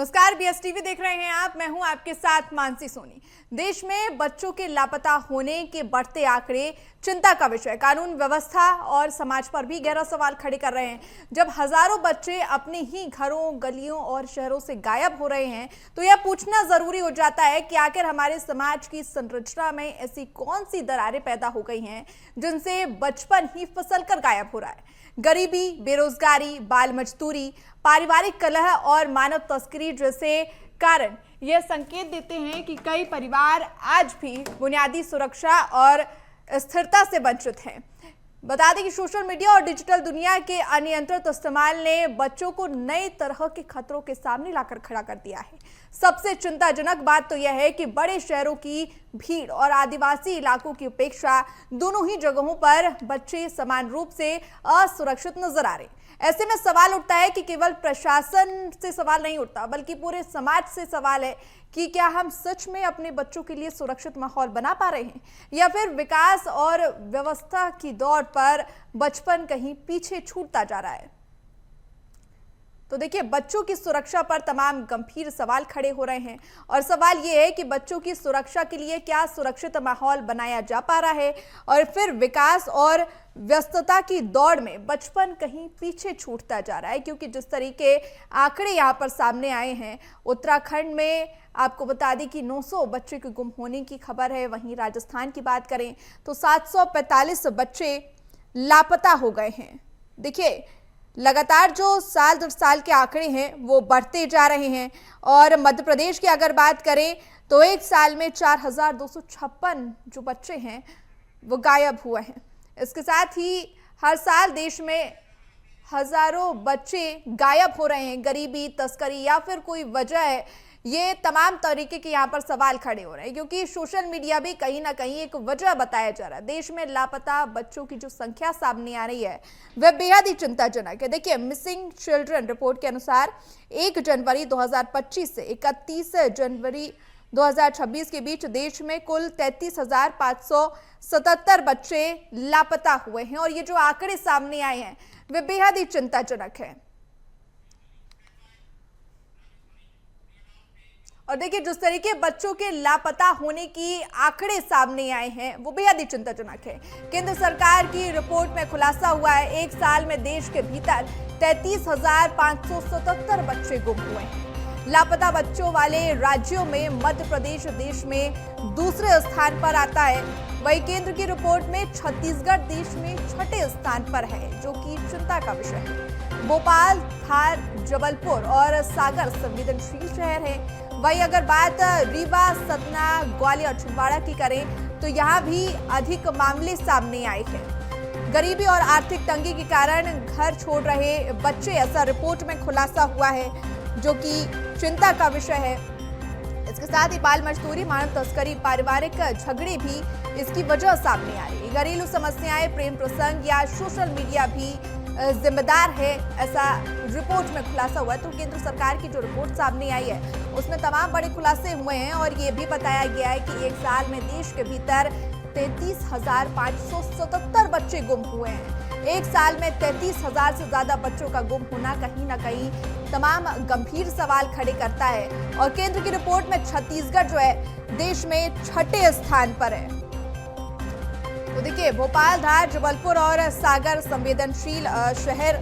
नमस्कार, बीएसटीवी देख रहे हैं आप। मैं हूं आपके साथ मानसी सोनी। देश में बच्चों के लापता होने के बढ़ते आंकड़े चिंता का विषय, कानून व्यवस्था और समाज पर भी गहरा सवाल खड़े कर रहे हैं। जब हजारों बच्चे अपने ही घरों, गलियों और शहरों से गायब हो रहे हैं तो यह पूछना जरूरी हो जाता है कि आखिर हमारे समाज की संरचना में ऐसी कौन सी दरारें पैदा हो गई हैं जिनसे बचपन ही फिसल कर गायब हो रहा है। गरीबी, बेरोजगारी, बाल मजदूरी, पारिवारिक कलह और मानव तस्करी जैसे कारण यह संकेत देते हैं कि कई परिवार आज भी बुनियादी सुरक्षा और स्थिरता से वंचित हैं। बता दें कि सोशल मीडिया और डिजिटल दुनिया के अनियंत्रित इस्तेमाल ने बच्चों को नए तरह के खतरों के सामने लाकर खड़ा कर दिया है। सबसे चिंताजनक बात तो यह है कि बड़े शहरों की भीड़ और आदिवासी इलाकों की उपेक्षा, दोनों ही जगहों पर बच्चे समान रूप से असुरक्षित नजर आ रहे हैं। ऐसे में सवाल उठता है कि केवल प्रशासन से सवाल नहीं उठता, बल्कि पूरे समाज से सवाल है कि क्या हम सच में अपने बच्चों के लिए सुरक्षित माहौल बना पा रहे हैं, या फिर विकास और व्यवस्था की दौड़ पर बचपन कहीं पीछे छूटता जा रहा है। तो देखिए, बच्चों की सुरक्षा पर तमाम गंभीर सवाल खड़े हो रहे हैं और सवाल ये है कि बच्चों की सुरक्षा के लिए क्या सुरक्षित माहौल बनाया जा पा रहा है, और फिर विकास और व्यस्तता की दौड़ में बचपन कहीं पीछे छूटता जा रहा है। क्योंकि जिस तरीके आंकड़े यहाँ पर सामने आए हैं, उत्तराखंड में आपको बता दें कि 900 बच्चे के गुम होने की खबर है। वहीं राजस्थान की बात करें तो 745 बच्चे लापता हो गए हैं। देखिए, लगातार जो साल दर साल के आंकड़े हैं वो बढ़ते जा रहे हैं। और मध्य प्रदेश की अगर बात करें तो एक साल में 4256 जो बच्चे हैं वो गायब हुए हैं। इसके साथ ही हर साल देश में हजारों बच्चे गायब हो रहे हैं। गरीबी, तस्करी या फिर कोई वजह है, ये तमाम तरीके के यहाँ पर सवाल खड़े हो रहे हैं। क्योंकि सोशल मीडिया भी कहीं ना कहीं एक वजह बताया जा रहा है। देश में लापता बच्चों की जो संख्या सामने आ रही है वह बेहद ही चिंताजनक है। देखिए, मिसिंग चिल्ड्रन रिपोर्ट के अनुसार 1 जनवरी 2025 से 31 जनवरी 2026 के बीच देश में कुल 33,577 बच्चे लापता हुए हैं। और ये जो आंकड़े सामने आए हैं वे बेहद ही चिंताजनक है। और देखिए, जिस तरीके बच्चों के लापता होने की आंकड़े सामने आए हैं वो बेहद ही चिंताजनक है। केंद्र सरकार की रिपोर्ट में खुलासा हुआ है, एक साल में देश के भीतर 33,577 बच्चे गुम हुए हैं। लापता बच्चों वाले राज्यों में मध्य प्रदेश देश में दूसरे स्थान पर आता है। वहीं केंद्र की रिपोर्ट में छत्तीसगढ़ देश में 6ठे स्थान पर है, जो कि चिंता का विषय है। भोपाल, धार, जबलपुर और सागर संवेदनशील शहर है। वहीं अगर बात रीवा, सतना, ग्वालियर, छिंदवाड़ा की करें तो यहाँ भी अधिक मामले सामने आए हैं। गरीबी और आर्थिक तंगी के कारण घर छोड़ रहे बच्चे, ऐसा रिपोर्ट में खुलासा हुआ है, जो कि चिंता का विषय है। इसके साथ ही बाल मजदूरी, मानव तस्करी, पारिवारिक झगड़े भी इसकी वजह सामने आ रही है। घरेलू समस्याएं, प्रेम प्रसंग या सोशल मीडिया भी जिम्मेदार है, ऐसा रिपोर्ट में खुलासा हुआ है। तो केंद्र सरकार की जो रिपोर्ट सामने आई है उसमें तमाम बड़े खुलासे हुए हैं और ये भी बताया गया है कि एक साल में देश के भीतर 33,577 बच्चे गुम हुए हैं। एक साल में 33,000 से ज्यादा बच्चों का गुम होना कहीं ना कहीं तमाम गंभीर सवाल खड़े करता है। और केंद्र की रिपोर्ट में छत्तीसगढ़ जो है देश में 6ठे स्थान पर है। तो देखिए, भोपाल, धार, जबलपुर और सागर संवेदनशील शहर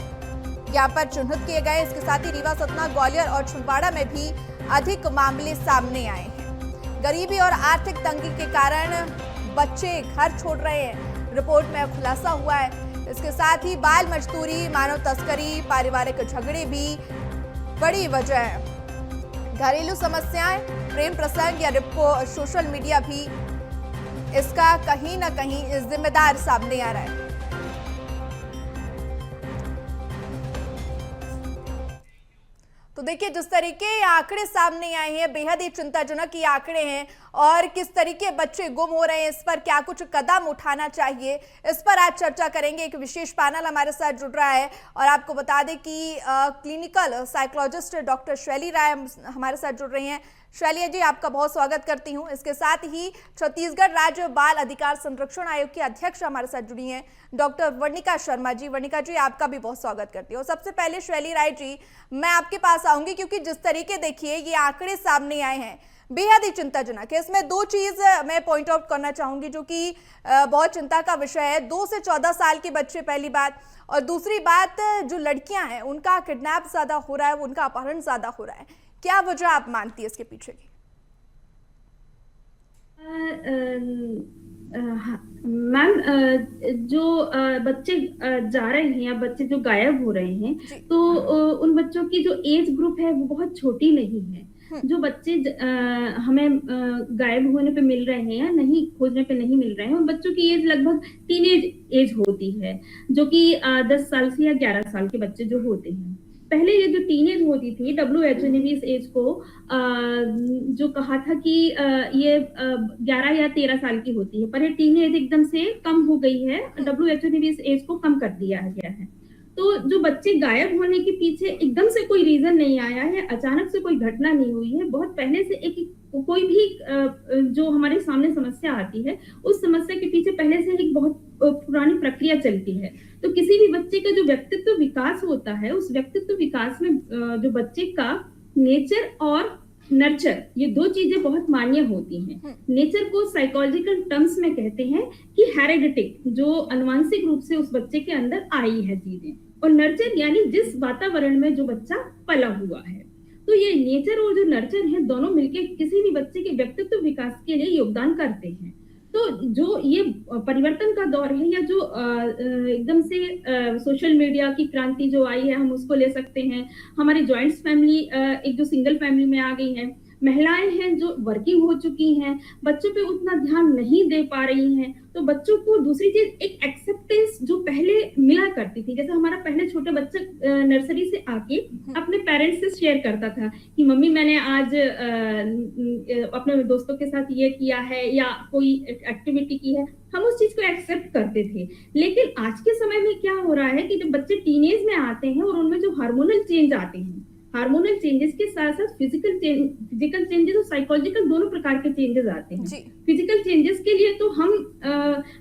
यहाँ पर चिन्हित किए गए। इसके साथ ही रीवा, सतना, ग्वालियर और छिंदवाड़ा में भी अधिक मामले सामने आए हैं। गरीबी और आर्थिक तंगी के कारण बच्चे घर छोड़ रहे हैं, रिपोर्ट में खुलासा हुआ है। इसके साथ ही बाल मजदूरी, मानव तस्करी, पारिवारिक झगड़े भी बड़ी वजह है। घरेलू समस्याएं, प्रेम प्रसंग या सोशल मीडिया भी इसका कहीं ना कहीं जिम्मेदार सामने आ रहा है। तो देखिए, जिस तरीके आंकड़े सामने आए हैं बेहद ही चिंताजनक ये आंकड़े हैं। और किस तरीके बच्चे गुम हो रहे हैं, इस पर क्या कुछ कदम उठाना चाहिए, इस पर आज चर्चा करेंगे। एक विशेष पैनल हमारे साथ जुड़ रहा है और आपको बता दें कि क्लिनिकल साइकोलॉजिस्ट डॉक्टर शैली राय हमारे साथ जुड़ रही हैं। शैलिया जी, आपका बहुत स्वागत करती हूं। इसके साथ ही छत्तीसगढ़ राज्य बाल अधिकार संरक्षण आयोग की अध्यक्ष हमारे साथ जुड़ी हैं डॉक्टर वर्णिका शर्मा जी। वर्णिका जी, आपका भी बहुत स्वागत करती हूँ। सबसे पहले शैली राय जी, मैं आपके पास आऊंगी क्योंकि जिस तरीके देखिए ये आंकड़े सामने आए हैं बेहद ही चिंताजनक है। इसमें दो चीज मैं पॉइंट आउट करना चाहूंगी जो कि बहुत चिंता का विषय है। 2 से 14 साल के बच्चे, पहली बात, और दूसरी बात जो लड़कियां हैं उनका किडनैप ज्यादा हो रहा है, उनका अपहरण ज्यादा हो रहा है। क्या वजह आप मानती है इसके पीछे की? मैम, जो बच्चे जा रहे हैं या बच्चे जो गायब हो रहे हैं, तो उन बच्चों की जो एज ग्रुप है वो बहुत छोटी नहीं है। जो बच्चे हमें गायब होने पे मिल रहे हैं या नहीं खोजने पे नहीं मिल रहे हैं, उन बच्चों की एज लगभग टीनेज एज होती है, जो कि 10 साल से या 11 साल के बच्चे जो होते हैं। पहले ये जो टीनेज होती थी, WHO ने भी इस एज को जो कहा था कि ये 11 या 13 साल की होती है, पर ये टीनेज एकदम से कम हो गई है। WHO ने भी इस एज को कम कर दिया गया है। तो जो बच्चे गायब होने के पीछे एकदम से कोई रीजन नहीं आया है, अचानक से कोई घटना नहीं हुई है। बहुत पहले से एक कोई भी जो हमारे सामने समस्या आती है, उस समस्या के पीछे पहले से एक बहुत पुरानी प्रक्रिया चलती है। तो किसी भी बच्चे का जो व्यक्तित्व विकास होता है, उस व्यक्तित्व विकास में जो बच्चे का नेचर और नर्चर, ये दो चीजें बहुत मान्य होती हैं। नेचर को साइकोलॉजिकल टर्म्स में कहते हैं कि हेरेडिटिक, जो अनुवांशिक रूप से उस बच्चे के अंदर आई है चीजें, और नर्चर यानी जिस वातावरण में जो बच्चा पला हुआ है। तो ये नेचर और जो नर्चर है, दोनों मिलकर किसी भी बच्चे के व्यक्तित्व विकास के लिए योगदान करते हैं। तो जो ये परिवर्तन का दौर है, या जो एकदम से सोशल मीडिया की क्रांति जो आई है, हम उसको ले सकते हैं। हमारी जॉइंट फैमिली एक जो सिंगल फैमिली में आ गई है, महिलाएं हैं जो वर्किंग हो चुकी हैं, बच्चों पे उतना ध्यान नहीं दे पा रही हैं। तो बच्चों को दूसरी चीज एक एक्सेप्टेंस जो पहले मिला करती थी, जैसे हमारा पहले छोटे बच्चे नर्सरी से आके अपने पेरेंट्स से शेयर करता था कि मम्मी मैंने आज अपने दोस्तों के साथ ये किया है या कोई एक्टिविटी की है, हम उस चीज को एक्सेप्ट करते थे। लेकिन आज के समय में क्या हो रहा है कि जब बच्चे टीनेज में आते हैं और उनमें जो हार्मोनल चेंज आते हैं, हार्मोनल चेंजेस के साथ साथ फिजिकल चेंजेस और साइकोलॉजिकल दोनों प्रकार के चेंजेस आते हैं। फिजिकल चेंजेस के लिए तो हम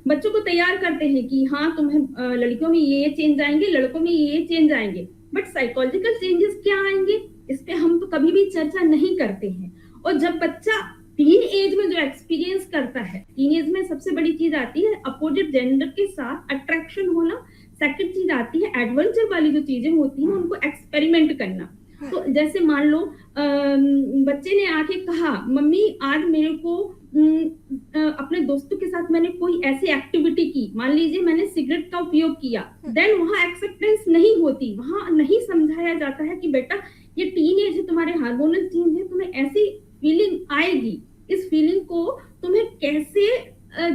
बच्चों को तैयार करते हैं कि हाँ, तुम्हें लड़कियों में ये चेंज आएंगे, लड़कों में ये चेंज आएंगे, बट साइकोलॉजिकल चेंजेस क्या आएंगे इस पे हम तो कभी भी चर्चा नहीं करते हैं। और जब बच्चा टीन एज में जो एक्सपीरियंस करता है, टीन एज में सबसे बड़ी चीज आती है अपोजिट जेंडर के साथ अट्रैक्शन होना। सेकंड चीज आती है एडवेंचर वाली जो चीजें होती हैं उनको एक्सपेरिमेंट करना। तो जैसे मान लो बच्चे ने आके कहा, मम्मी आज मेरे को अपने दोस्तों के साथ मैंने कोई ऐसी एक्टिविटी की, मान लीजिए मैंने सिगरेट का उपयोग किया, देन वहां एक्सेप्टेंस नहीं होती, वहां नहीं समझाया जाता है कि बेटा ये टीनेज है, तुम्हारे हार्मोनल चेंज है, तुम्हें ऐसी फीलिंग आएगी, इस फीलिंग को तुम्हें कैसे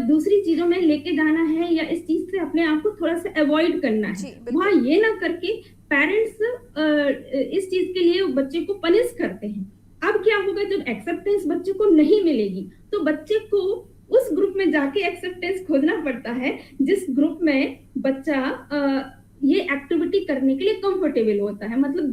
दूसरी चीजों में लेके जाना है या इस चीज से अपने आप को थोड़ा सा अवॉइड करना है। वहां ये ना करके पेरेंट्स इस चीज के लिए बच्चे को पनिश करते हैं। अब क्या होगा, जब एक्सेप्टेंस बच्चे को नहीं मिलेगी तो बच्चे को उस ग्रुप में जाके एक्सेप्टेंस खोजना पड़ता है जिस ग्रुप में बच्चा ये एक्टिविटी करने के लिए कंफर्टेबल होता है। मतलब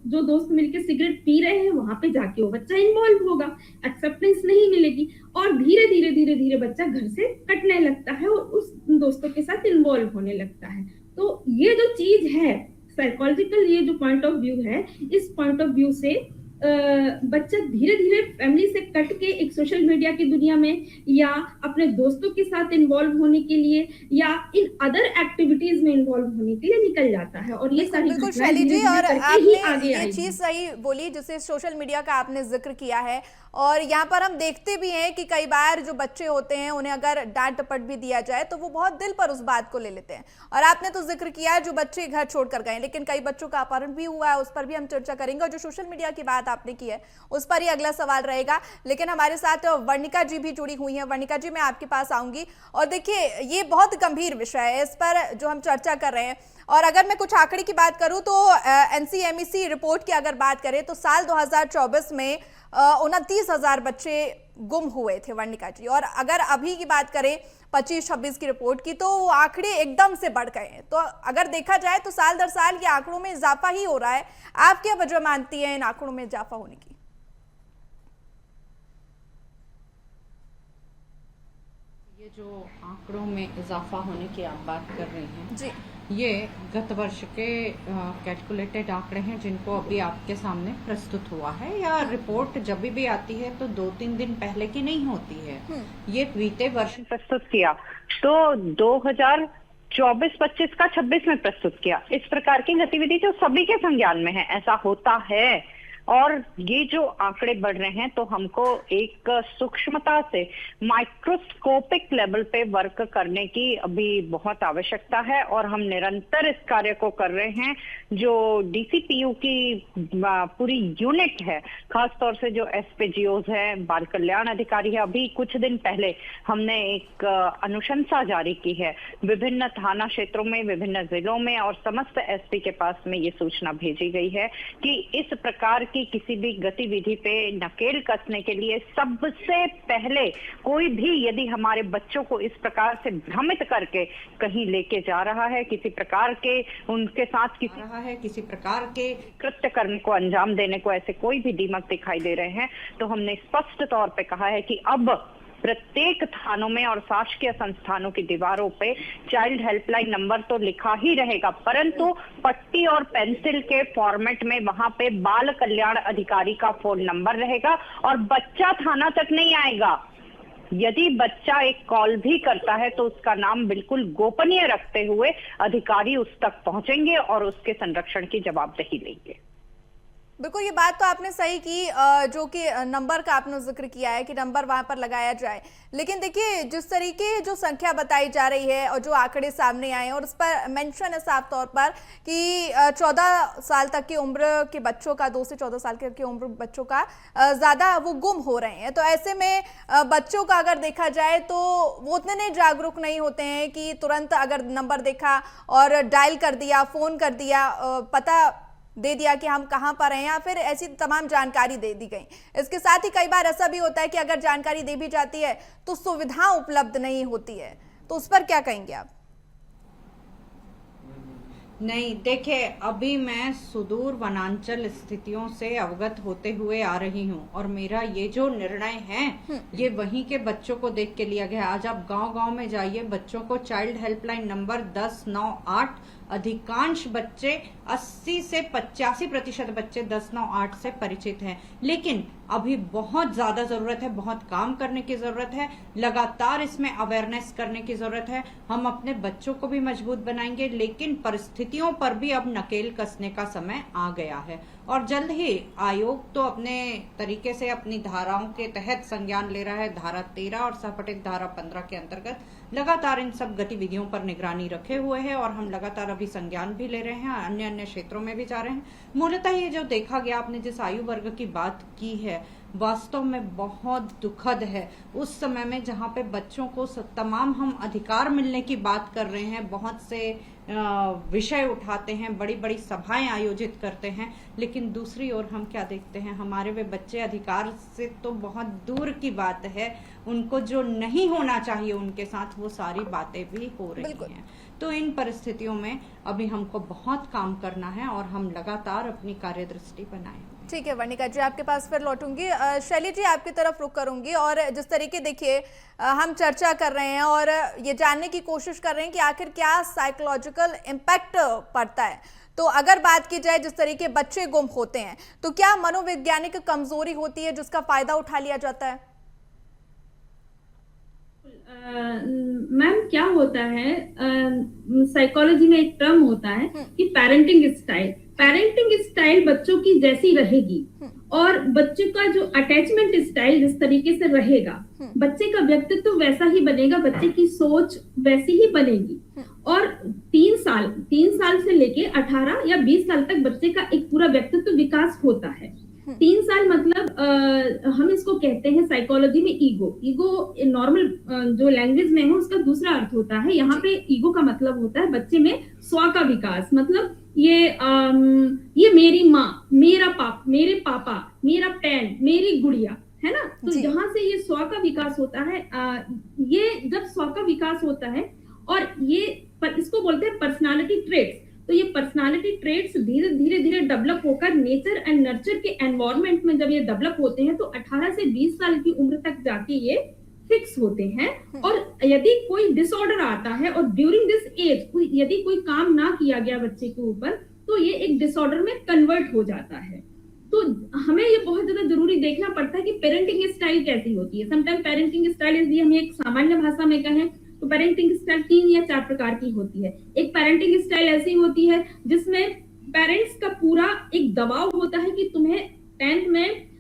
जो दोस्त मिलके सिगरेट पी रहे हैं वहां पे जाके वो बच्चा इन्वॉल्व होगा, एक्सेप्टेंस नहीं मिलेगी और धीरे धीरे धीरे धीरे बच्चा घर से कटने लगता है और उस दोस्तों के साथ इन्वॉल्व होने लगता है। तो ये जो चीज है साइकोलॉजिकल, ये जो पॉइंट ऑफ व्यू है, इस पॉइंट ऑफ व्यू से बच्चा धीरे धीरे फैमिली से कट के एक सोशल मीडिया की दुनिया में या अपने दोस्तों के साथ इन्वॉल्व होने के लिए या इन अदर एक्टिविटीज में इन्वॉल्व होने के लिए निकल जाता है। और ये सारी बिल्कुल शैली जी, और आपने ये चीज सही बोली जिसे सोशल मीडिया का आपने जिक्र किया है। और यहाँ पर हम देखते भी हैं कि कई बार जो बच्चे होते हैं उन्हें अगर डांट टपट भी दिया जाए तो वो बहुत दिल पर उस बात को ले लेते हैं। और आपने तो जिक्र किया है जो बच्चे घर छोड़कर गए, लेकिन कई बच्चों का अपहरण भी हुआ है, उस पर भी हम चर्चा करेंगे। और जो सोशल मीडिया की बात आपने की है उस पर ही अगला सवाल रहेगा। लेकिन हमारे साथ वर्णिका जी भी जुड़ी हुई हैं। वर्णिका जी, मैं आपके पास आऊंगी। और देखिए, ये बहुत गंभीर विषय है इस पर जो हम चर्चा कर रहे हैं। और अगर मैं कुछ आंकड़े की बात करूं तो NCMEC रिपोर्ट की अगर बात करें तो साल 2024 में 29,000 बच्चे गुम हुए थे वर्णिका जी। और अगर अभी की बात करें 25-26 की रिपोर्ट की तो आंकड़े एकदम से बढ़ गए हैं। तो अगर देखा जाए तो साल दर साल ये आंकड़ों में इजाफा ही हो रहा है। आप क्या वजह मानती हैं इन आंकड़ों में इजाफा होने की? ये जो आंकड़ों में इजाफा होने की आप बात कर रही हैं जी ये गत वर्ष के कैलकुलेटेड आंकड़े हैं जिनको अभी आपके सामने प्रस्तुत हुआ है, या रिपोर्ट जब भी आती है तो 2-3 दिन पहले की नहीं होती है। ये बीते वर्ष प्रस्तुत किया तो 2024-25 का 26 में प्रस्तुत किया। इस प्रकार की गतिविधि जो सभी के संज्ञान में है, ऐसा होता है। और ये जो आंकड़े बढ़ रहे हैं तो हमको एक सूक्ष्मता से माइक्रोस्कोपिक लेवल पे वर्क करने की अभी बहुत आवश्यकता है, और हम निरंतर इस कार्य को कर रहे हैं। जो डीसीपीयू की पूरी यूनिट है, खास तौर से जो एसपीजीओज है, बाल कल्याण अधिकारी है, अभी कुछ दिन पहले हमने एक अनुशंसा जारी की है विभिन्न थाना क्षेत्रों में, विभिन्न जिलों में, और समस्त एसपी के पास में ये सूचना भेजी गई है कि इस प्रकार की किसी भी गतिविधि पे नकेल कसने के लिए सबसे पहले कोई भी यदि हमारे बच्चों को इस प्रकार से भ्रमित करके कहीं लेके जा रहा है, किसी प्रकार के उनके साथ किसी प्रकार के कृत्य करने को अंजाम देने को ऐसे कोई भी दीमक दिखाई दे रहे हैं, तो हमने स्पष्ट तौर पे कहा है कि अब प्रत्येक थानों में और शासकीय संस्थानों की दीवारों पे चाइल्ड हेल्पलाइन नंबर तो लिखा ही रहेगा, परंतु पट्टी और पेंसिल के फॉर्मेट में वहां पे बाल कल्याण अधिकारी का फोन नंबर रहेगा, और बच्चा थाना तक नहीं आएगा। यदि बच्चा एक कॉल भी करता है तो उसका नाम बिल्कुल गोपनीय रखते हुए अधिकारी उस तक पहुंचेंगे और उसके संरक्षण की जवाबदेही लेंगे। बिल्कुल, ये बात तो आपने सही की, जो कि नंबर का आपने जिक्र किया है कि नंबर वहां पर लगाया जाए। लेकिन देखिए, जिस तरीके जो संख्या बताई जा रही है और जो आंकड़े सामने आए हैं, और उस पर मेंशन है साफ तौर पर कि 14 साल तक की उम्र के बच्चों का, 2 से 14 साल की उम्र बच्चों का ज़्यादा वो गुम हो रहे हैं। तो ऐसे में बच्चों का अगर देखा जाए तो वो उतने जागरूक नहीं होते हैं कि तुरंत अगर नंबर देखा और डायल कर दिया, फ़ोन कर दिया, पता दे दिया कि हम कहां पर हैं, या फिर ऐसी तमाम जानकारी दे दी गई। इसके साथ ही कई बार ऐसा भी होता है कि अगर जानकारी दे भी जाती है तो सुविधा उपलब्ध नहीं होती है। तो उस पर क्या कहेंगे आप? नहीं, देखिए, अभी मैं सुदूर वनांचल स्थितियों से अवगत होते हुए आ रही हूँ, और मेरा ये जो निर्णय है ये वहीं के बच्चों को देख के लिया गया। आज आप गांव-गांव में जाइए, बच्चों को चाइल्ड हेल्पलाइन नंबर 1098, अधिकांश बच्चे 80 से 85% बच्चे 1098 से परिचित हैं। लेकिन अभी बहुत ज्यादा जरूरत है, बहुत काम करने की जरूरत है, लगातार इसमें अवेयरनेस करने की जरूरत है। हम अपने बच्चों को भी मजबूत बनाएंगे, लेकिन परिस्थितियों पर भी अब नकेल कसने का समय आ गया है। और जल्द ही आयोग तो अपने तरीके से अपनी धाराओं के तहत संज्ञान ले रहा है। धारा 13 और सहपठित धारा 15 के अंतर्गत लगातार इन सब गतिविधियों पर निगरानी रखे हुए हैं, और हम लगातार अभी संज्ञान भी ले रहे हैं, अन्य अन्य क्षेत्रों में भी जा रहे हैं। मूलतः ये जो देखा गया, आपने जिस आयु वर्ग की बात की है, वास्तव में बहुत दुखद है। उस समय में जहाँ पे बच्चों को तमाम हम अधिकार मिलने की बात कर रहे हैं, बहुत से विषय उठाते हैं, बड़ी बड़ी सभाएं आयोजित करते हैं, लेकिन दूसरी ओर हम क्या देखते हैं, हमारे वे बच्चे अधिकार से तो बहुत दूर की बात है, उनको जो नहीं होना चाहिए उनके साथ वो सारी बातें भी हो रही हैं। तो इन परिस्थितियों में अभी हमको बहुत काम करना है, और हम लगातार अपनी कार्यदृष्टि बनाए। ठीक है वर्णिका जी, आपके पास फिर लौटूंगी। शैली जी, आपकी तरफ रुख करूंगी। और जिस तरीके देखिए हम चर्चा कर रहे हैं और ये जानने की कोशिश कर रहे हैं कि आखिर क्या साइकोलॉजिकल इम्पैक्ट पड़ता है, तो अगर बात की जाए जिस तरीके बच्चे गुम होते हैं, तो क्या मनोवैज्ञानिक कमजोरी होती है जिसका फायदा उठा लिया जाता है? मैम, क्या होता है, साइकोलॉजी में एक टर्म होता है कि पेरेंटिंग स्टाइल। पेरेंटिंग स्टाइल बच्चों की जैसी रहेगी और बच्चे का जो अटैचमेंट स्टाइल जिस तरीके से रहेगा, बच्चे का व्यक्तित्व तो वैसा ही बनेगा, बच्चे की सोच वैसी ही बनेगी। और 3 साल से लेके 18 या 20 साल तक बच्चे का एक पूरा व्यक्तित्व विकास होता है। 3 साल मतलब हम इसको कहते हैं साइकोलॉजी में ईगो नॉर्मल जो लैंग्वेज में है उसका दूसरा अर्थ होता है। यहाँ पे ईगो का मतलब होता है बच्चे में स्व का विकास। मतलब ये मेरी माँ, मेरा मेरे पापा, मेरा पेन, मेरी गुड़िया, है ना। तो जहां से ये स्व का विकास होता है, ये जब स्व का विकास होता है और इसको बोलते हैं पर्सनालिटी ट्रेट्स। तो ये पर्सनालिटी ट्रेट्स धीरे धीरे डेवलप होकर नेचर एंड नर्चर के एनवायरनमेंट में जब ये डेवलप होते हैं तो 18 से 20 साल की उम्र तक जाके ये फिक्स होते हैं, और यदि कोई डिसऑर्डर आता है और ड्यूरिंग दिस एज यदि कोई काम ना किया गया बच्चे के ऊपर, तो ये एक डिसऑर्डर में कन्वर्ट हो जाता है। तो हमें ये बहुत ज्यादा जरूरी देखना पड़ता है कि पेरेंटिंग स्टाइल कैसी होती है। समटाइम पेरेंटिंग स्टाइल यदि हम एक सामान्य भाषा में कहें तो पेरेंटिंग स्टाइल 3 या 4 प्रकार की होती है। एक पेरेंटिंग स्टाइल ऐसी होती है जिसमें पेरेंट्स का पूरा एक दबाव होता है कि तुम्हें 10th में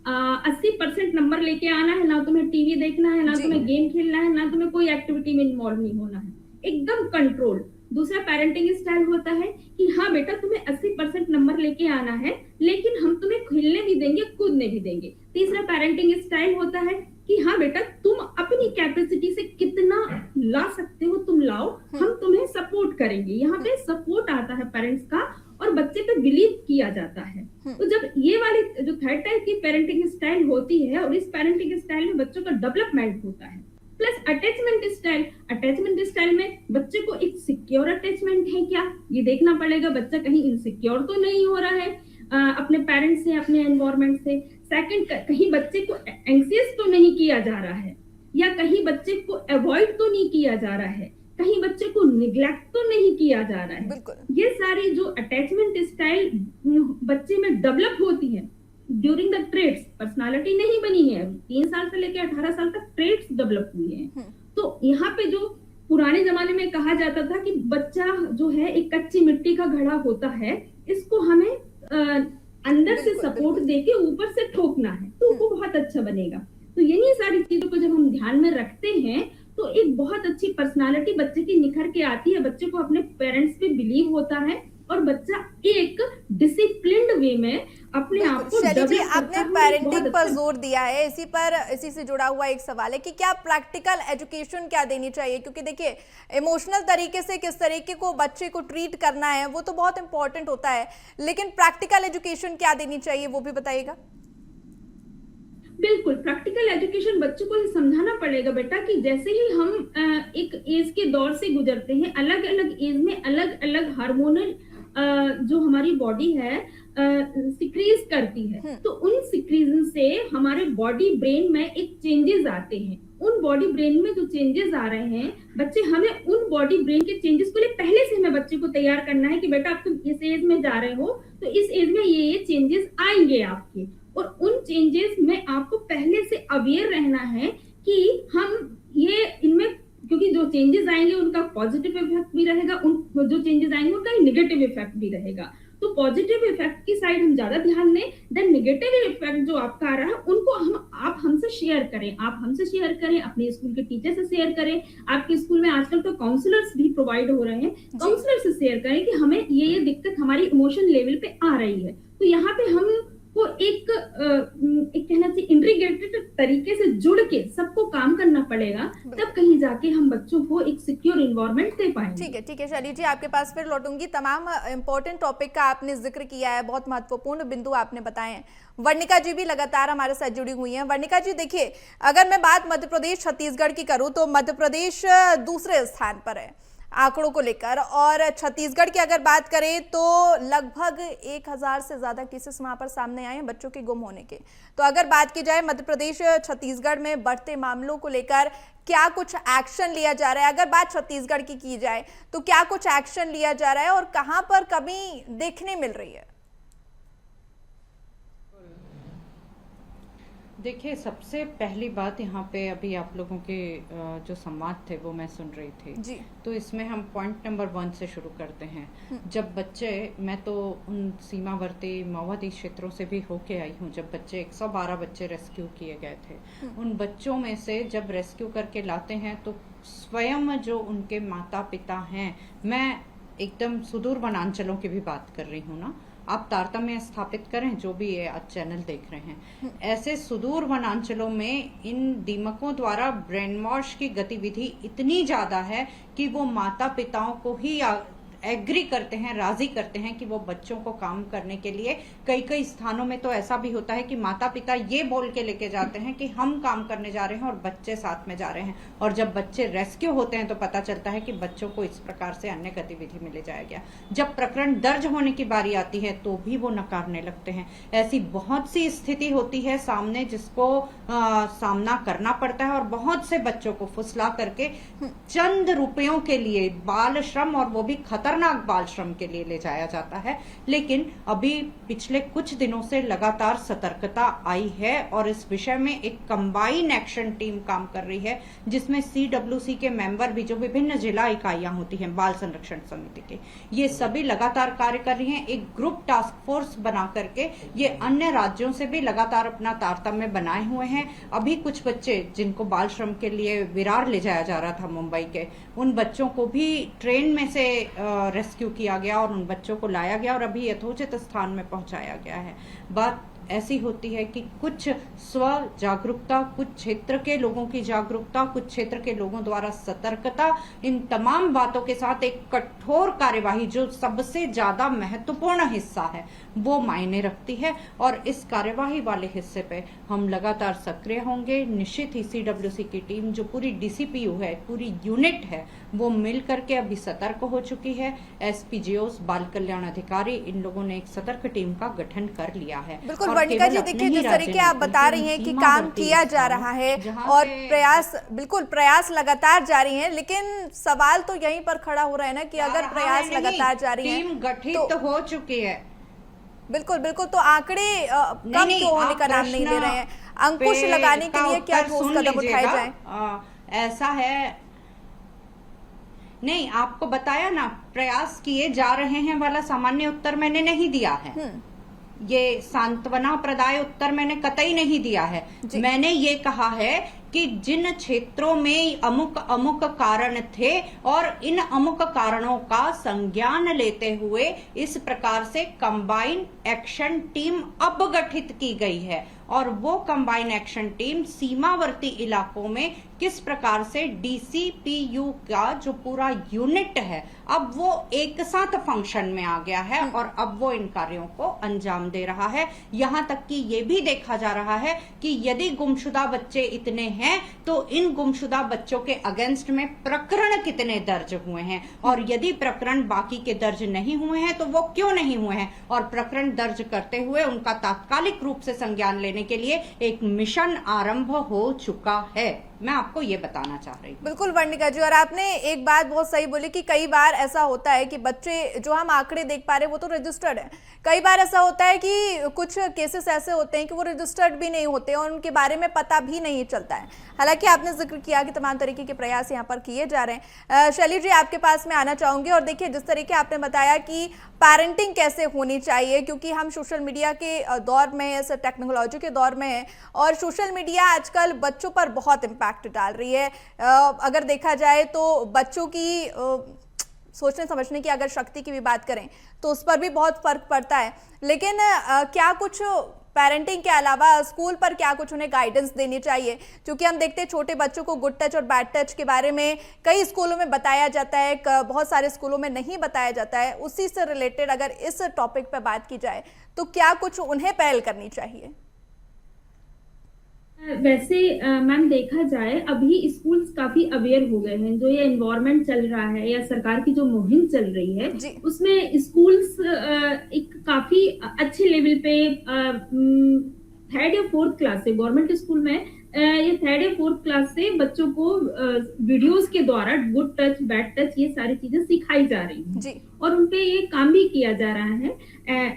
80% नंबर लेके आना है, ना तुम्हें टीवी देखना है, ना तुम्हें गेम खेलना है, ना तुम्हें कोई एक्टिविटी में इन्वॉल्व नहीं होना है, एकदम कंट्रोल। दूसरा पेरेंटिंग स्टाइल होता है कि हाँ बेटा तुम्हें 80% नंबर लेके आना है, लेकिन हम तुम्हें खेलने भी देंगे, कूदने भी देंगे। तीसरा पेरेंटिंग स्टाइल होता है कि हाँ बेटा तुम अपनी कैपेसिटी से कितना ला सकते हो तुम लाओ, हम तुम्हें सपोर्ट करेंगे। यहाँ पे सपोर्ट आता है पेरेंट्स का और बच्चे पे बिलीव किया जाता है। तो जब ये वाली जो थर्ड टाइप की पेरेंटिंग स्टाइल होती है और इस पेरेंटिंग स्टाइल में बच्चों का डेवलपमेंट होता है, प्लस अटैचमेंट स्टाइल में बच्चे को एक सिक्योर अटैचमेंट है क्या, ये देखना पड़ेगा बच्चा कहीं इनसिक्योर तो नहीं हो रहा है अपने पेरेंट्स से, अपने एनवायरमेंट से। सेकंड, कहीं बच्चे को एंग्जियस तो नहीं किया जा रहा है, या कहीं बच्चे को अवॉइड तो नहीं किया जा रहा है, कहीं बच्चे को निग्लेक्ट तो नहीं किया जा रहा है। ये सारी जो अटैचमेंट स्टाइल बच्चे में डेवलप होती है ड्यूरिंग द ट्रेड्स, पर्सनालिटी नहीं बनी है, 3 साल से लेकर 18 साल तक ट्रेड्स डेवलप हुए हैं। तो यहाँ पे जो पुराने जमाने में कहा जाता था कि बच्चा जो है एक कच्ची मिट्टी का घड़ा होता है, इसको हमें अंदर से सपोर्ट देके ऊपर से ठोकना है तो वो बहुत अच्छा बनेगा। तो यही सारी चीजों को जब हम ध्यान में रखते हैं तो एक बहुत अच्छी पर्सनालिटी बच्चे की निखर के आती है, बच्चे को अपने पेरेंट्स पे बिलीव होता है और बच्चा एक डिसिप्लिन्ड वे में अपने आप को शैली जी, आपने पेरेंटिंग पर अच्छा जोर दिया है, इसी से जुड़ा हुआ एक सवाल है कि क्या प्रैक्टिकल एजुकेशन क्या देनी चाहिए, क्योंकि देखिए इमोशनल तरीके से किस तरीके को बच्चे को ट्रीट करना है वो तो बहुत इंपॉर्टेंट होता है, लेकिन प्रैक्टिकल एजुकेशन क्या देनी चाहिए वो भी बताइएगा। बिल्कुल, प्रैक्टिकल एजुकेशन बच्चों को समझाना पड़ेगा बेटा कि जैसे ही हम एक एज के दौर से गुजरते हैं, अलग अलग एज में अलग अलग हार्मोनल जो हमारी बॉडी है सिक्रीज करती है, तो उन सिक्रीजन से हमारे बॉडी ब्रेन में एक चेंजेस आते हैं। उन बॉडी ब्रेन में जो चेंजेस आ रहे हैं बच्चे, हमें उन बॉडी ब्रेन के चेंजेस को लिए पहले से हमें बच्चे को तैयार करना है कि बेटा आप तुम इस एज में जा रहे हो तो इस एज में ये चेंजेस आएंगे आपके, और उन चेंजेस में आपको पहले से अवेयर रहना है कि हम ये इनमें, क्योंकि जो चेंजेस आएंगे उनका पॉजिटिव इफेक्ट भी रहेगा, उन जो चेंजेस आएंगे उनका नेगेटिव इफेक्ट भी रहेगा। तो पॉजिटिव इफेक्ट की साइड हम ज्यादा ध्यान दें, देन नेगेटिव इफेक्ट जो आपका आ रहा है उनको आप हमसे शेयर करें, अपने स्कूल के टीचर से शेयर करें। आपके स्कूल में आजकल तो काउंसलर्स भी प्रोवाइड हो रहे हैं, काउंसलर से शेयर करें कि हमें ये दिक्कत हमारी इमोशन लेवल पे आ रही है। तो यहाँ पे हम को एक कहना चाहिए इंटीग्रेटेड तरीके से जुड़ के सबको काम करना पड़ेगा, तब कहीं जाके हम बच्चों को एक सिक्योर एनवायरनमेंट दे पाएंगे। ठीक है शैली जी, आपके पास फिर लौटूंगी। तमाम इंपॉर्टेंट टॉपिक का आपने जिक्र किया है, बहुत महत्वपूर्ण बिंदु आपने बताए हैं। वर्णिका जी भी लगातार हमारे साथ जुड़ी हुई हैं। वर्णिका जी देखिए, अगर मैं बात मध्य प्रदेश छत्तीसगढ़ की करूं तो मध्य प्रदेश दूसरे स्थान पर है आंकड़ों को लेकर, और छत्तीसगढ़ की अगर बात करें तो लगभग 1000 से ज़्यादा केसेस वहाँ पर सामने आए हैं बच्चों के गुम होने के। तो अगर बात की जाए मध्य प्रदेश छत्तीसगढ़ में बढ़ते मामलों को लेकर क्या कुछ एक्शन लिया जा रहा है, अगर बात छत्तीसगढ़ की जाए तो क्या कुछ एक्शन लिया जा रहा है और कहाँ पर कमी देखने मिल रही है? देखिए, सबसे पहली बात यहाँ पे अभी आप लोगों के जो संवाद थे वो मैं सुन रही थी जी। तो इसमें हम पॉइंट नंबर 1 से शुरू करते हैं। जब बच्चे, मैं तो उन सीमावर्ती माओवादी क्षेत्रों से भी होके आई हूँ, जब बच्चे 112 बच्चे रेस्क्यू किए गए थे, उन बच्चों में से जब रेस्क्यू करके लाते हैं तो स्वयं जो उनके माता पिता हैं, मैं एकदम सुदूर वनांचलों की भी बात कर रही हूँ ना, आप तारतम्य स्थापित करें जो भी ये आज चैनल देख रहे हैं, ऐसे सुदूर वनांचलों में इन दीमकों द्वारा ब्रेन वॉश की गतिविधि इतनी ज्यादा है कि वो माता पिताओं को ही एग्री करते हैं, राजी करते हैं कि वो बच्चों को काम करने के लिए, कई स्थानों में तो ऐसा भी होता है कि माता पिता ये बोल के लेके जाते हैं कि हम काम करने जा रहे हैं और बच्चे साथ में जा रहे हैं, और जब बच्चे रेस्क्यू होते हैं तो पता चलता है कि बच्चों को इस प्रकार से अन्य गतिविधि में ले जाया गया। जब प्रकरण दर्ज होने की बारी आती है तो भी वो नकारने लगते हैं। ऐसी बहुत सी स्थिति होती है सामने जिसको सामना करना पड़ता है, और बहुत से बच्चों को फुसला करके चंद रुपयों के लिए बाल श्रम, और वो भी खतरनाक बाल श्रम के लिए ले जाया जाता है। लेकिन अभी पिछले कुछ दिनों से लगातार सतर्कता आई है और इस विषय में एक कंबाइन एक्शन टीम काम कर रही है, जिसमें CWC के मेंबर भी, जो विभिन्न जिला इकाइयां होती हैं बाल संरक्षण समिति के, ये सभी लगातार कार्य कर रही हैं। एक ग्रुप टास्क फोर्स बना करके ये अन्य राज्यों से भी लगातार अपना तारतम्य बनाए हुए हैं। अभी कुछ बच्चे जिनको बाल श्रम के लिए विरार ले जाया जा रहा था मुंबई के, उन बच्चों को भी ट्रेन में से रेस्क्यू किया गया और उन बच्चों को लाया गया और अभी यथोचित स्थान में पहुंचाया गया है। बात ऐसी होती है कि कुछ स्व जागरूकता, कुछ क्षेत्र के लोगों की जागरूकता, कुछ क्षेत्र के लोगों द्वारा सतर्कता, इन तमाम बातों के साथ एक कठोर कार्यवाही जो सबसे ज्यादा महत्वपूर्ण हिस्सा है वो मायने रखती है, और इस कार्यवाही वाले हिस्से पे हम लगातार सक्रिय होंगे। निश्चित ही CWC की टीम, जो पूरी DCPU है, पूरी यूनिट है, वो मिल करके अभी सतर्क हो चुकी है। SPGOs, बाल कल्याण अधिकारी, इन लोगों ने एक सतर्क टीम का गठन कर लिया है। बिल्कुल वर्णिका जी, देखिए जिस तरीके आप बता रही हैं कि काम किया जा रहा है और प्रयास लगातार जारी हैं, लेकिन सवाल तो यहीं पर खड़ा हो रहा है ना कि अगर प्रयास लगातार जारी है, टीम गठित हो चुकी है। बिल्कुल, तो आंकड़े कम क्यों होने का नाम नहीं ले रहे हैं? अंकुश लगाने के लिए क्या ठोस कदम उठाए जाएं? ऐसा है, नहीं, आपको बताया ना, प्रयास किए जा रहे हैं वाला सामान्य उत्तर मैंने नहीं दिया है। ये सांत्वना प्रदाय उत्तर मैंने कतई नहीं दिया है। मैंने ये कहा है कि जिन क्षेत्रों में अमुक अमुक कारण थे और इन अमुक कारणों का संज्ञान लेते हुए इस प्रकार से कंबाइन एक्शन टीम अब गठित की गई है, और वो कंबाइन एक्शन टीम सीमावर्ती इलाकों में किस प्रकार से DCPU का जो पूरा यूनिट है अब वो एक साथ फंक्शन में आ गया है और अब वो इन कार्यों को अंजाम दे रहा है। यहाँ तक कि ये भी देखा जा रहा है कि यदि गुमशुदा बच्चे इतने हैं तो इन गुमशुदा बच्चों के अगेंस्ट में प्रकरण कितने दर्ज हुए हैं, और यदि प्रकरण बाकी के दर्ज नहीं हुए हैं तो वो क्यों नहीं हुए हैं, और प्रकरण दर्ज करते हुए उनका तात्कालिक रूप से संज्ञान लेने के लिए एक मिशन आरंभ हो चुका है। मैं आपको ये बताना चाह रही हूँ। बिल्कुल वर्णिका जी, और आपने एक बात बहुत सही बोली कि कई बार ऐसा होता है कि बच्चे, जो हम आंकड़े देख पा रहे हैं वो तो रजिस्टर्ड है, कई बार ऐसा होता है कि कुछ केसेस ऐसे होते हैं कि वो रजिस्टर्ड भी नहीं होते और उनके बारे में पता भी नहीं चलता है। हालांकि आपने जिक्र किया कि तमाम तरीके के प्रयास यहाँ पर किए जा रहे हैं। शैली जी, आपके पास में आना चाहूंगी, और देखिए जिस तरीके आपने बताया कि पेरेंटिंग कैसे होनी चाहिए, क्योंकि हम सोशल मीडिया के दौर में, ऐसे टेक्नोलॉजी के दौर में है, और सोशल मीडिया आजकल बच्चों पर बहुत इम्पैक्ट डाल रही है। अगर देखा जाए तो बच्चों की सोचने समझने की अगर शक्ति की भी बात करें तो उस पर भी बहुत फर्क पड़ता है। लेकिन क्या कुछ पेरेंटिंग के अलावा स्कूल पर क्या कुछ उन्हें गाइडेंस देनी चाहिए, क्योंकि हम देखते हैं छोटे बच्चों को गुड टच और बैड टच के बारे में कई स्कूलों में बताया जाता है, बहुत सारे स्कूलों में नहीं बताया जाता है। उसी से रिलेटेड अगर इस टॉपिक पर बात की जाए तो क्या कुछ उन्हें पहल करनी चाहिए? वैसे मैम देखा जाए अभी स्कूल्स काफी अवेयर हो गए हैं। जो ये एनवायरनमेंट चल रहा है या सरकार की जो मुहिम चल रही है उसमें स्कूल्स एक काफी अच्छे लेवल पे 3rd या 4th क्लास से, गवर्नमेंट स्कूल में ये 3rd या 4th क्लास से बच्चों को वीडियोस के द्वारा गुड टच, बैड टच, ये सारी चीजें सिखाई जा रही हैं और उनपे ये काम भी किया जा रहा है।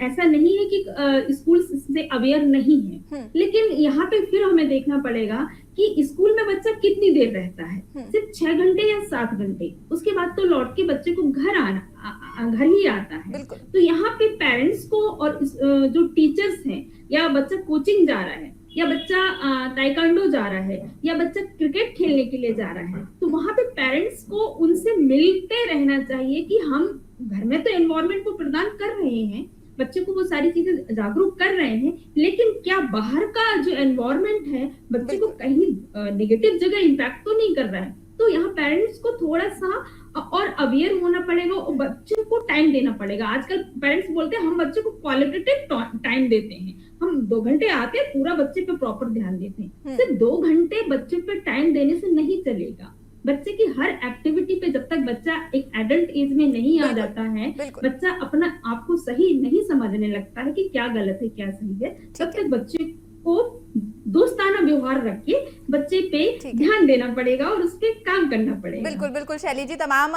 ऐसा नहीं है कि स्कूल से अवेयर नहीं है, लेकिन यहाँ पे फिर हमें देखना पड़ेगा कि स्कूल में बच्चा कितनी देर रहता है, सिर्फ 6 घंटे या 7 घंटे, उसके बाद तो लौट के बच्चे को घर ही आता है। तो यहाँ पे पेरेंट्स को और जो टीचर्स हैं, या बच्चा कोचिंग जा रहा है, या बच्चा ताइक्वांडो जा रहा है, या बच्चा क्रिकेट खेलने के लिए जा रहा है, तो वहां पे पेरेंट्स को उनसे मिलते रहना चाहिए कि हम घर में तो एनवायरनमेंट को प्रदान कर रहे हैं, बच्चे को वो सारी चीजें जागरूक कर रहे हैं, लेकिन क्या बाहर का जो एनवायरनमेंट है बच्चे को कहीं नेगेटिव जगह इम्पैक्ट तो नहीं कर रहा है। तो यहाँ पेरेंट्स को थोड़ा सा और अवेयर होना पड़ेगा और बच्चे को टाइम देना पड़ेगा। आजकल पेरेंट्स बोलते हैं हम बच्चे को क्वालिटेटिव टाइम देते हैं, हम 2 घंटे आते हैं, पूरा बच्चे पे प्रॉपर ध्यान देते हैं। सिर्फ 2 घंटे बच्चे पे टाइम देने से नहीं चलेगा। बच्चे की हर एक्टिविटी पे जब तक बच्चा एक एडल्ट एज में नहीं आ जाता है, बच्चा अपना आप को सही नहीं समझने लगता है कि क्या गलत है क्या सही है, तब तक बच्चे को दोस्ताना व्यवहार रख के बच्चे पे ध्यान देना पड़ेगा और उस पे काम करना पड़ेगा। बिल्कुल बिल्कुल शैली जी, तमाम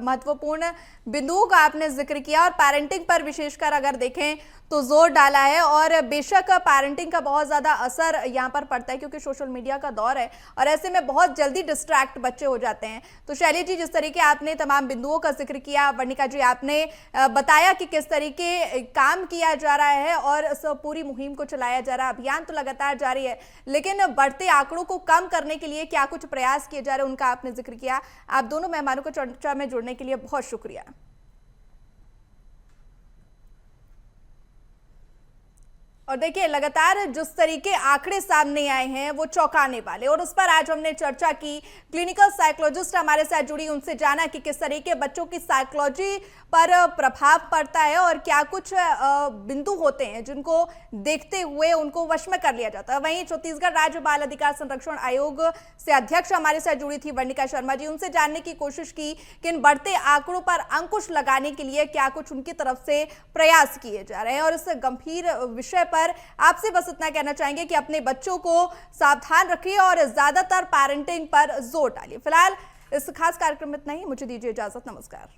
महत्वपूर्ण बिंदुओं का आपने जिक्र किया और पेरेंटिंग पर विशेषकर अगर देखें तो जोर डाला है। और बेशक पेरेंटिंग का बहुत ज़्यादा असर यहाँ पर पड़ता है क्योंकि सोशल मीडिया का दौर है और ऐसे में बहुत जल्दी डिस्ट्रैक्ट बच्चे हो जाते हैं। तो शैली जी, जिस तरीके आपने तमाम बिंदुओं का जिक्र किया, वर्णिका जी आपने बताया कि किस तरीके काम किया जा रहा है और इस पूरी मुहिम को चलाया जा रहा है, अभियान तो लगातार जारी है, लेकिन बढ़ते आंकड़ों को कम करने के लिए क्या कुछ प्रयास किए जा रहे हैं उनका आपने जिक्र किया। आप दोनों मेहमानों को चर्चा में जुड़ने के लिए बहुत शुक्रिया। और देखिए, लगातार जिस तरीके आंकड़े सामने आए हैं वो चौंकाने वाले, और उस पर आज हमने चर्चा की। क्लिनिकल साइकोलॉजिस्ट हमारे साथ जुड़ी, उनसे जाना कि किस तरीके बच्चों की साइकोलॉजी पर प्रभाव पड़ता है और क्या कुछ बिंदु होते हैं जिनको देखते हुए उनको वश में कर लिया जाता है। वहीं छत्तीसगढ़ राज्य बाल अधिकार संरक्षण आयोग से अध्यक्ष हमारे साथ जुड़ी थी वर्णिका शर्मा जी, उनसे जानने की कोशिश की कि इन बढ़ते आंकड़ों पर अंकुश लगाने के लिए क्या कुछ उनकी तरफ से प्रयास किए जा रहे हैं। और इस गंभीर विषय पर आपसे बस इतना कहना चाहेंगे कि अपने बच्चों को सावधान रखिए और ज्यादातर पेरेंटिंग पर जोर डालिए। फिलहाल इस खास कार्यक्रम में इतना ही, मुझे दीजिए इजाजत, नमस्कार।